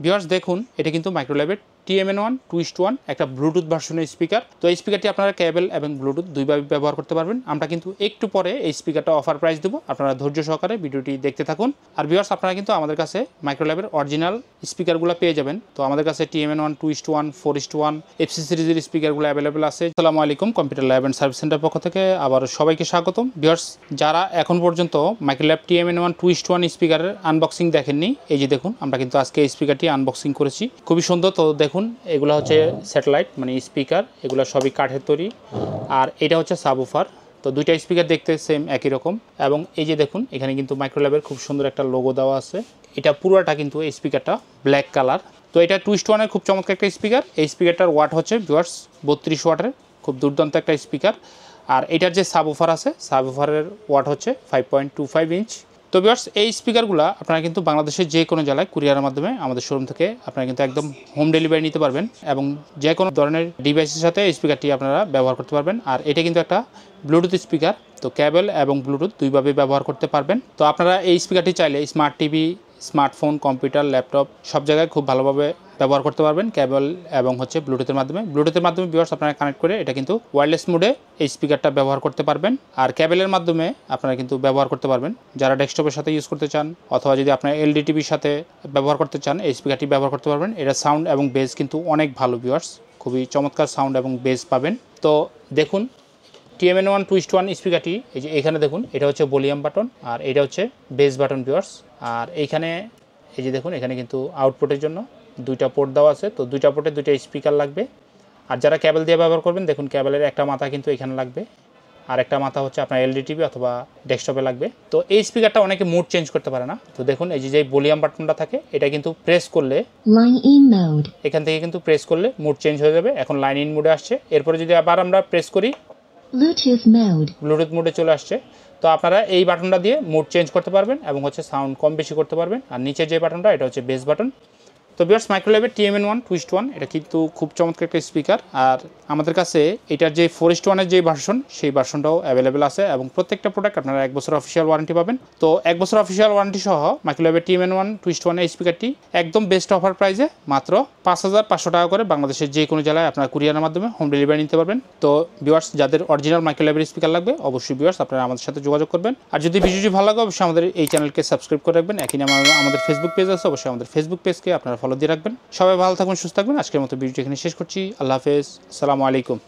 Viewers দেখুন এটা কিন্তু মাইক্রোল্যাবের TMN1 2:1 একটা ব্লুটুথ ভার্সনের স্পিকার। তো এই স্পিকারটি আপনারা কেবল এবং ব্লুটুথ দুইভাবে ব্যবহার করতে পারবেন। আমরা কিন্তু একটু পরে এই স্পিকারটা অফার প্রাইস দেবো, আপনারা ধৈর্য সহকারে ভিডিওটি দেখতে থাকুন। আর ভিউয়ার্স আপনারা কিন্তু আমাদের কাছে মাইক্রোল্যাবের অরিজিনাল স্পিকারগুলো পেয়ে যাবেন। তো আমাদের কাছে TMN1 2:1 4:1 FC সিরিজের স্পিকারগুলো অ্যাভেলেবেল আছে। আসসালামু আলাইকুম, computer lab and service centre পক্ষ থেকে আবার সবাইকে স্বাগতম। ভিউয়ার্স যারা এখন পর্যন্ত মাইক্রোল্যাব TMN1 2:1 স্পিকারের আনবক্সিং দেখেননি, এই যে দেখুন আমরা কিন্তু আজকে এই স্পিকারটি আনবক্সিং করেছি, খুবই সুন্দর। তো দেখুন এগুলো হচ্ছে স্যাটেলাইট মানে স্পিকার, এগুলো সবই কাঠের তৈরি। আর এটা হচ্ছে সাবউফার। তো দুইটা স্পিকার দেখতে সেম একই রকম। এবং এই যে দেখুন এখানে কিন্তু মাইক্রোল্যাবের খুব সুন্দর একটা লোগো দেওয়া আছে। এটা পুরোটা কিন্তু এই স্পিকারটা ব্ল্যাক কালার। তো এটা 2:1 খুব চমৎকার একটা স্পিকার। এই স্পিকারটার ওয়াট হচ্ছে ভিউয়ার্স 32 ওয়াটের, খুব দুর্দান্ত একটা স্পিকার। আর এটার যে সাবউফার আছে, সাবউফারের ওয়াট হচ্ছে 5.25 ইঞ্চ। তো ভিউয়ার্স এই স্পিকারগুলো আপনারা কিন্তু বাংলাদেশের যে কোনো জেলায় কুরিয়ারের মাধ্যমে আমাদের শোরুম থেকে আপনারা কিন্তু একদম হোম ডেলিভারি নিতে পারবেন এবং যে কোনো ধরনের ডিভাইসের সাথে এই স্পিকারটি আপনারা ব্যবহার করতে পারবেন। আর এটা কিন্তু একটা ব্লুটুথ স্পিকার, তো কেবল এবং ব্লুটুথ দুইভাবে ব্যবহার করতে পারবেন। তো আপনারা এই স্পিকারটি চাইলে smart TV, smartphone, computer, laptop সব জায়গায় খুব ভালোভাবে ব্যবহার করতে পারবেন কেবল এবং হচ্ছে ব্লুটুথের মাধ্যমে। ব্লুটুথের মাধ্যমে ভিউয়ার্স আপনারা কানেক্ট করে এটা কিন্তু ওয়্যারলেস মোডে এই স্পিকারটা ব্যবহার করতে পারবেন। আর কেবলের মাধ্যমে আপনারা কিন্তু ব্যবহার করতে পারবেন যারা ডেস্কটপের সাথে ইউজ করতে চান, অথবা যদি আপনার LD টিভির সাথে ব্যবহার করতে চান এই স্পিকারটি ব্যবহার করতে পারবেন। এটা সাউন্ড এবং বেস কিন্তু অনেক ভালো ভিউয়ার্স, খুবই চমৎকার সাউন্ড এবং বেস পাবেন। তো দেখুন TMN1 2:1 স্পিকারটি এই যে এখানে দেখুন এটা হচ্ছে ভলিউম বাটন আর এটা হচ্ছে বেস বাটন ভিউয়ার্স। আর এইখানে এই যে দেখুন এখানে কিন্তু আউটপুটের জন্য দুইটা পোর্ট দেওয়া আছে। তো দুইটা পোর্টে দুইটা স্পিকার লাগবে। আর যারা কেবল দিয়ে ব্যবহার করবেন দেখুন কেবলের একটা মাথা কিন্তু এখানে লাগবে, আর একটা মাথা হচ্ছে আপনার LD টিভি অথবা ডেস্কটপে লাগবে। তো এই স্পিকারটা অনেকে মুড চেঞ্জ করতে পারে না। তো দেখুন এই যে ভলিউম বাটনটা থাকে এটা কিন্তু প্রেস করলে লাইন ইন মোড, এখান থেকে কিন্তু প্রেস করলে মুড চেঞ্জ হয়ে যাবে। এখন লাইন ইন মোডে আসছে। এরপরে যদি আবার আমরা প্রেস করি ব্লুটুথ মোডে চলে আসছে। তো আপনারা এই বাটনটা দিয়ে মুড চেঞ্জ করতে পারবেন এবং হচ্ছে সাউন্ড কম বেশি করতে পারবেন। আর নিচে যে বাটনটা এটা হচ্ছে বেস বাটন। তো ভিউয়ার্স মাইক্রোল্যাবের TMN1 2:1 এটা কিন্তু খুব চমৎকার একটা স্পিকার। আর আমাদের কাছে এটার যে 4:1 যে ভার্সন সেই ভার্সনটাও অ্যাভেলেবেল আছে এবং প্রত্যেকটা প্রোডাক্ট আপনারা 1 বছর অফিসিয়াল ওয়ারেন্টি পাবেন। তো 1 বছর অফিসিয়াল ওয়ারেন্টি সহ মাইক্রোল্যাবের TMN1 2:1 এই স্পিকারটি একদম বেস্ট অফার প্রাইসে মাত্র 5,500 টাকা করে বাংলাদেশের যে কোনো জেলায় আপনারা কুরিয়ারের মাধ্যমে হোম ডেলিভারি নিতে পারবেন। তো ভিউয়ার্স যাদের অরিজিনাল মাইক্রোল্যাবের স্পিকার লাগবে অবশ্যই ভিউয়ার্স আপনারা আমাদের সাথে যোগাযোগ করবেন। আর যদি ভিডিওটি ভালো লাগে অবশ্যই আমাদের এই চ্যানেলকে সাবস্ক্রাইব করে রাখবেন। একই নামে আমাদের ফেসবুক পেজ আছে, অবশ্যই আমাদের ফেসবুক পেজকে আপনারা ফলো দিয়ে রাখবেন। সবাই ভালো থাকবেন, সুস্থ থাকবেন। আজকের মতো ভিডিওটি এখানে শেষ করছি। আল্লাহ হাফেজ, আসসালামু আলাইকুম।